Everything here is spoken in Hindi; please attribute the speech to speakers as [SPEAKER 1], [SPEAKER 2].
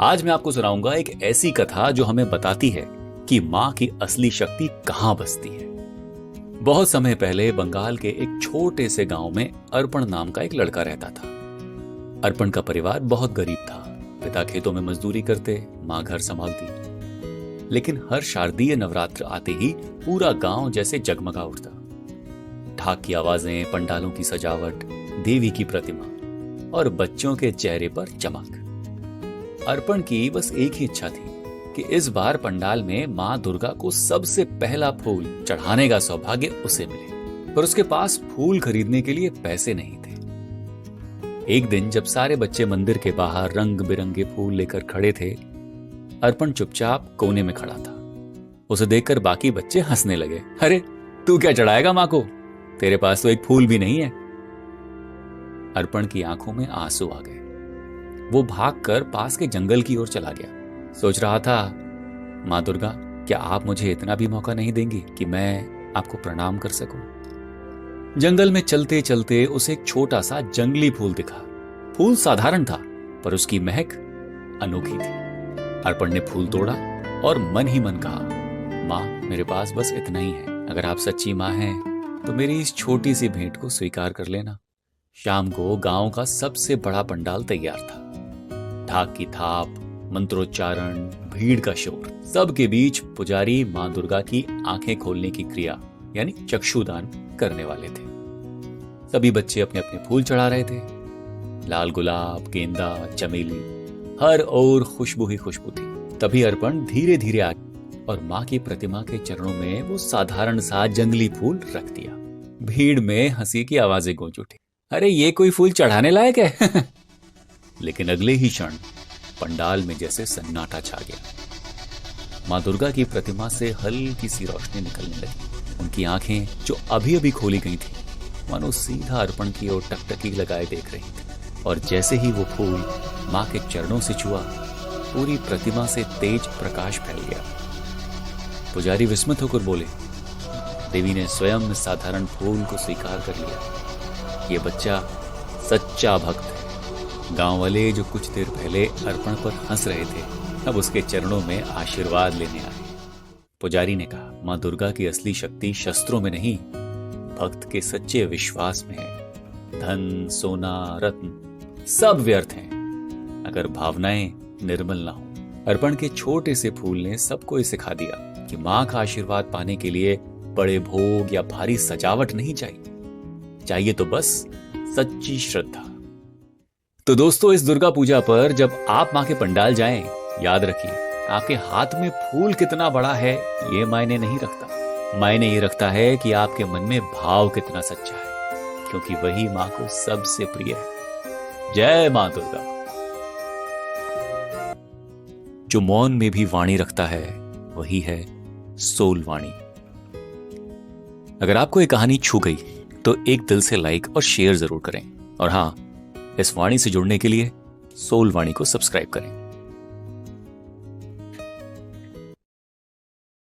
[SPEAKER 1] आज मैं आपको सुनाऊंगा एक ऐसी कथा जो हमें बताती है कि माँ की असली शक्ति कहाँ बसती है। बहुत समय पहले बंगाल के एक छोटे से गांव में अर्पण नाम का एक लड़का रहता था। अर्पण का परिवार बहुत गरीब था। पिता खेतों में मजदूरी करते, माँ घर संभालती। लेकिन हर शारदीय नवरात्र आते ही पूरा गांव जैसे जगमगा उठता। ढाक की आवाजें, पंडालों की सजावट, देवी की प्रतिमा और बच्चों के चेहरे पर चमक। अर्पण की बस एक ही इच्छा थी कि इस बार पंडाल में मां दुर्गा को सबसे पहला फूल चढ़ाने का सौभाग्य उसे मिले, पर उसके पास फूल खरीदने के लिए पैसे नहीं थे। एक दिन जब सारे बच्चे मंदिर के बाहर रंग बिरंगे फूल लेकर खड़े थे, अर्पण चुपचाप कोने में खड़ा था। उसे देखकर बाकी बच्चे हंसने लगे। अरे तू क्या चढ़ाएगा मां को? तेरे पास तो एक फूल भी नहीं है। अर्पण की आंखों में आंसू आ गए। वो भागकर पास के जंगल की ओर चला गया। सोच रहा था, मां दुर्गा, क्या आप मुझे इतना भी मौका नहीं देंगी कि मैं आपको प्रणाम कर सकूं? जंगल में चलते चलते उसे एक छोटा सा जंगली फूल दिखा। फूल साधारण था, पर उसकी महक अनोखी थी। अर्पण ने फूल तोड़ा और मन ही मन कहा, मां, मेरे पास बस इतना ही है। अगर आप सच्ची मां हैं तो मेरी इस छोटी सी भेंट को स्वीकार कर लेना। शाम को गांव का सबसे बड़ा पंडाल तैयार था। ढाक की थाप, मंत्रोच्चारण, भीड़ का शोर, सबके बीच पुजारी मां दुर्गा की आंखें खोलने की क्रिया यानी चक्षुदान करने वाले थे। सभी बच्चे अपने अपने फूल चढ़ा रहे थे। लाल गुलाब, गेंदा, चमेली, हर ओर खुशबू ही खुशबू थी। तभी अर्पण धीरे धीरे आ और मां की प्रतिमा के चरणों में वो साधारण सा जंगली फूल रख दिया। भीड़ में हंसी की आवाजें गूंज उठी। अरे ये कोई फूल चढ़ाने लायक है? लेकिन अगले ही क्षण पंडाल में जैसे सन्नाटा छा गया। मां दुर्गा की प्रतिमा से हल्की सी रोशनी निकलने लगी। उनकी आंखें जो अभी अभी खोली गई थी, मानो सीधा अर्पण की ओर टकटकी लगाए देख रही थी। और जैसे ही वो फूल मां के चरणों से छुआ, पूरी प्रतिमा से तेज प्रकाश फैल गया। पुजारी विस्मित होकर बोले, देवी ने स्वयं साधारण फूल को स्वीकार कर लिया। ये बच्चा सच्चा भक्त है। गांव वाले जो कुछ देर पहले अर्पण पर हंस रहे थे, अब उसके चरणों में आशीर्वाद लेने आए। पुजारी ने कहा, मां दुर्गा की असली शक्ति शस्त्रों में नहीं, भक्त के सच्चे विश्वास में है। धन, सोना, रत्न सब व्यर्थ हैं अगर भावनाएं निर्मल ना हो। अर्पण के छोटे से फूल ने सबको सिखा दिया कि मां का आशीर्वाद पाने के लिए बड़े भोग या भारी सजावट नहीं चाहिए तो बस सच्ची श्रद्धा। तो दोस्तों, इस दुर्गा पूजा पर जब आप मां के पंडाल जाएं, याद रखिए, आपके हाथ में फूल कितना बड़ा है ये मायने नहीं रखता। मायने ये रखता है कि आपके मन में भाव कितना सच्चा है, क्योंकि वही मां को सबसे प्रिय है। जय मां दुर्गा। जो मौन में भी वाणी रखता है वही है सोल वाणी। अगर आपको ये कहानी छू गई तो एक दिल से लाइक और शेयर जरूर करें। और हाँ, इस वाणी से जुड़ने के लिए सोल वाणी को सब्सक्राइब करें।